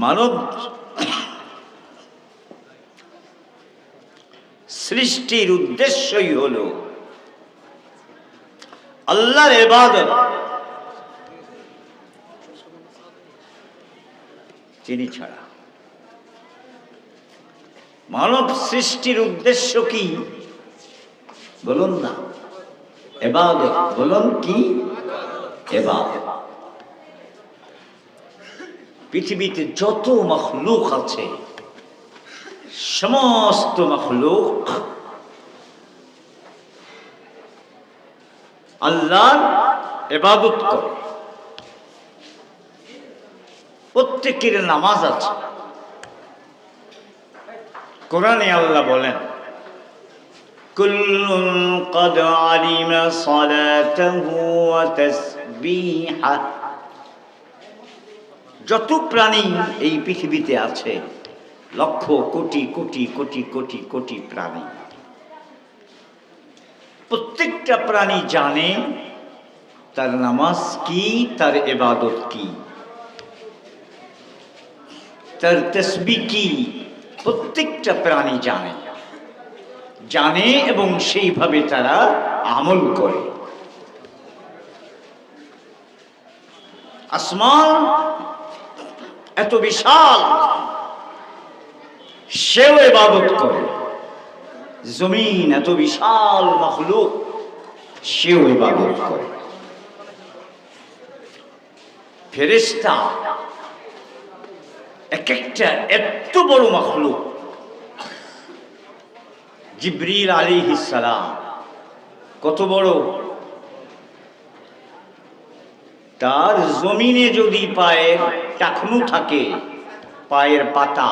মানব সৃষ্টির উদ্দেশ্যই হলো আল্লাহর ইবাদত। তিনি ছাড়া মানব সৃষ্টির উদ্দেশ্য কি বলুন না? ইবাদত। বলুন কি? ইবাদত। পৃথিবীতে যত মখলুক আছে সমস্ত মখলুক আল্লাহর ইবাদত করে। প্রত্যেকের নামাজ আছে। কোরআনে আল্লাহ বলেন, কুল্লুন ক্বাদ আলিমা সালাতাহু ওয়া তাসবিহা। যত প্রাণী এই পৃথিবীতে আছে, লক্ষ কোটি কোটি কোটি কোটি কোটি প্রাণী, প্রত্যেকটা প্রাণী জানে তার নামাজ কি, তার ইবাদত কি, তার তাসবিহ কি। প্রত্যেকটা প্রাণী জানে এবং সেইভাবে তারা আমল করে। আসমান এত বিশাল, সেও ইবাদত করে। জমিন এত বিশাল মখলুক, সেও ইবাদত করে। ফেরেশতা এক একটা এত বড় মখলুক। জিবরিল আলাইহিস সালাম কত বড়! তার জমিনে যদি পায়ের টাকনু থাকে, পায়ের পাতা,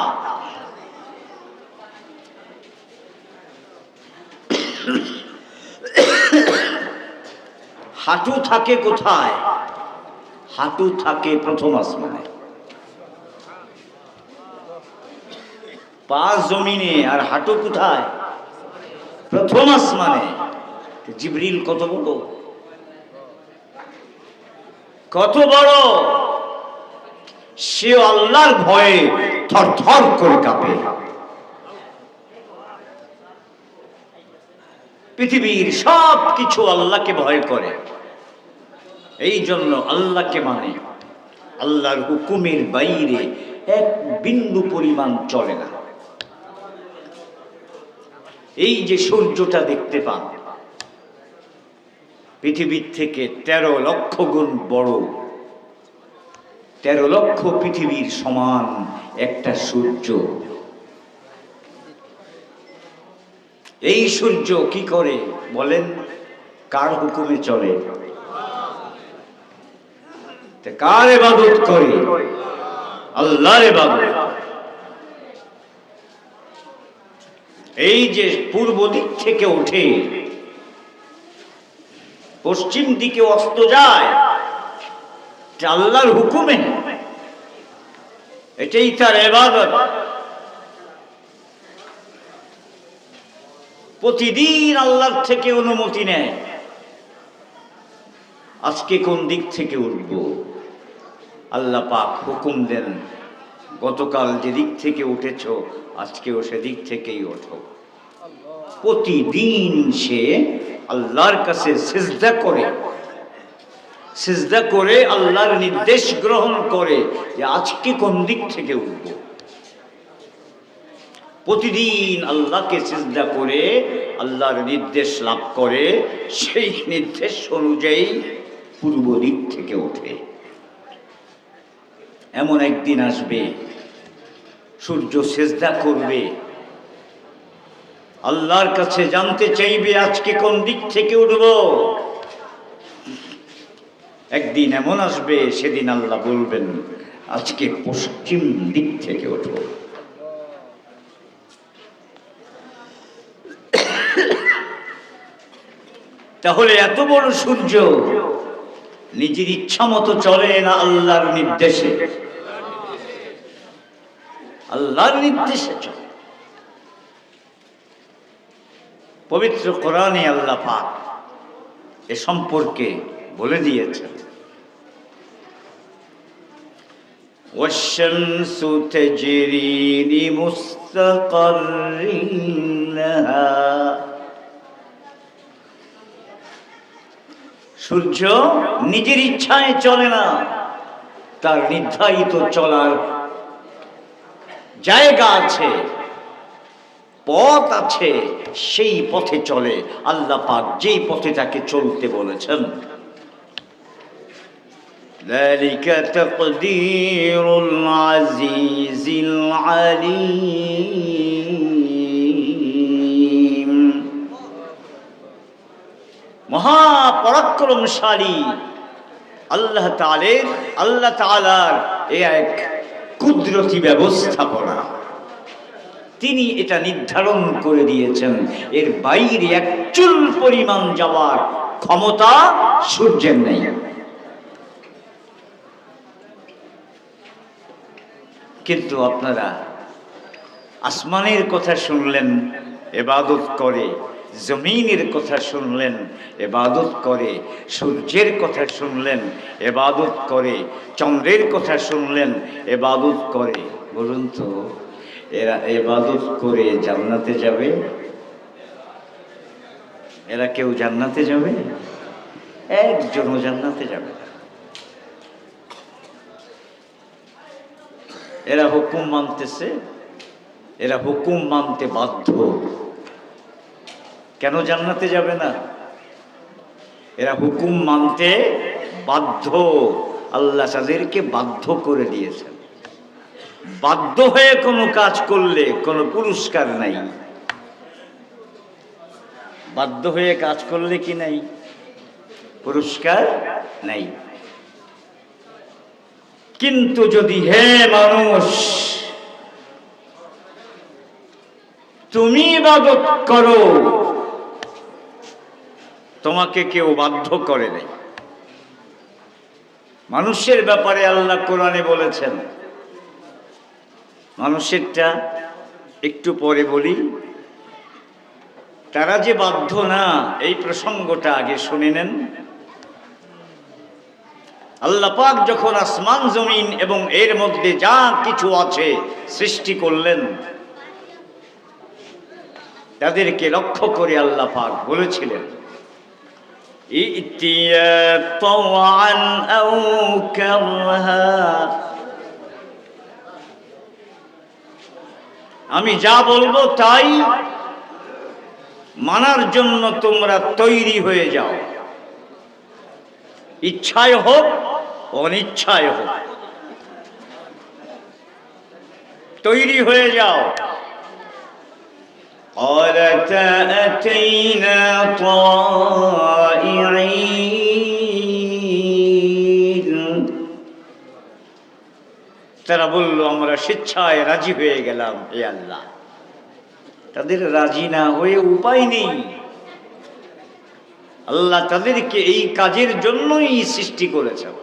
হাঁটু থাকে কোথায়? হাঁটু থাকে প্রথম আসমানে। পা জমিনে আর হাঁটু কোথায়? প্রথম আসমানে। জিবরিল কত বড়! কত বড়! সে আল্লাহর ভয়ে থরথর করে কাঁপে। পৃথিবীর সব কিছু আল্লাহকে ভয় করে। এই জন্য আল্লাহকে মানে। আল্লাহর হুকুমের বাইরে এক বিন্দু পরিমাণ চলে না। এই যে সূর্যটা দেখতে পান, পৃথিবীর থেকে 13 লক্ষ গুণ বড়। 13 লক্ষ পৃথিবীর সমান একটা সূর্য। এই সূর্য কি করে বলেন? কার হুকুমে চলে? কার ইবাদত করে? আল্লাহর ইবাদত। এই যে পূর্ব দিক থেকে ওঠে, পশ্চিম দিকে অস্ত যায়, আল্লাহর হুকুমে। এটাই তার ইবাদত। প্রতিদিন আল্লাহর থেকে অনুমতি নেয়, আজকে কোন দিক থেকে উঠব। আল্লাহ পাক হুকুম দেন, গতকাল যে দিক থেকে উঠেছ আজকেও সেদিক থেকেই ওঠো। প্রতিদিন সে আল্লাহর কাছে সিজদা করে, সিজদা করে আল্লাহর নির্দেশ গ্রহণ করে যে আজকে কোন দিক থেকে উঠব। প্রতিদিন আল্লাহকে সিজদা করে আল্লাহর নির্দেশ লাভ করে, সেই নির্দেশ অনুযায়ী পূর্ব দিক থেকে ওঠে। এমন একদিন আসবে সূর্য সিজদা করবে, আল্লাহর কাছে জানতে চাইবে আজকে কোন দিক থেকে উঠব। একদিন এমন আসবে, সেদিন আল্লাহ বলবেন আজকে পশ্চিম দিক থেকে উঠব। তাহলে এত বড় সূর্য নিজের ইচ্ছা মতো চলে না, আল্লাহর নির্দেশে। আল্লাহর নির্দেশে চলে। পবিত্র কোরআনে আল্লাহ পাক এ সম্পর্কে বলে দিয়েছেন, والشمس تجري لمستقر لها সূর্য নিজের ইচ্ছায় চলে না, তার নির্ধারিত চলার জায়গা আছে, পথ আছে, সেই পথে চলে। আল্লাহ পাক যেই পথে তাকে চলতে বলেছেন। ذلك تقدير العزيز العليم মহাপরাক্রমশালী আল্লাহ তাআলার এক কুদরতি ব্যবস্থাপনা। তিনি এটা নির্ধারণ করে দিয়েছেন, এর বাইরে এক চুল পরিমাণ যাওয়ার ক্ষমতা সূর্যের নেই। কিন্তু আপনারা আসমানের কথা শুনলেন, ইবাদত করে, জমিনের কথা শুনলেন, ইবাদত করে, সূর্যের কথা শুনলেন, ইবাদত করে, চন্দ্রের কথা শুনলেন, ইবাদত করে। বলুন তো, এরা ইবাদত করে জান্নাতে যাবে? এরা কেউ জান্নাতে যাবে? একজনও জান্নাতে যাবে না। এরা হুকুম মানতেছে, এরা হুকুম মানতে বাধ্য। কেন জান্নাতে যাবে না? এরা হুকুম মানতে বাধ্য। আল্লাহ তাদেরকে বাধ্য করে দিয়েছেন। বাধ্য হয়ে কোনো কাজ করলে কোনো পুরস্কার নাই। বাধ্য হয়ে কাজ করলে কি নাই? পুরস্কার নাই। কিন্তু যদি হে মানুষ তুমি ইবাদত করো, তোমাকে কেউ বাধ্য করে নাই। মানুষের ব্যাপারে আল্লাহ কোরআনে বলেছেন, মানুষেরটা একটু পরে বলি, তারা যে বাধ্য না, এই প্রসঙ্গটা আগে শুনে নেন। আল্লাহ পাক যখন আসমান জমিন এবং এর মধ্যে যা কিছু আছে সৃষ্টি করলেন, তাদেরকে লক্ষ্য করে আল্লাহ পাক বলেছিলেন, ইতিয়া তাওআন আও কারহা, আমি যা বলবো তাই মানার জন্য তোমরা তৈরি হয়ে যাও, ইচ্ছায় হোক অনিচ্ছায় হোক, তৈরি হয়ে যাও। قالت أتينا طائعين, তারা বলল আমরা স্বেচ্ছায় রাজি হয়ে গেলাম। হে আল্লাহ, তাদের রাজি না হয়ে উপায় নেই। আল্লাহ তাদেরকে এই কাজের জন্যই সৃষ্টি করেছেন।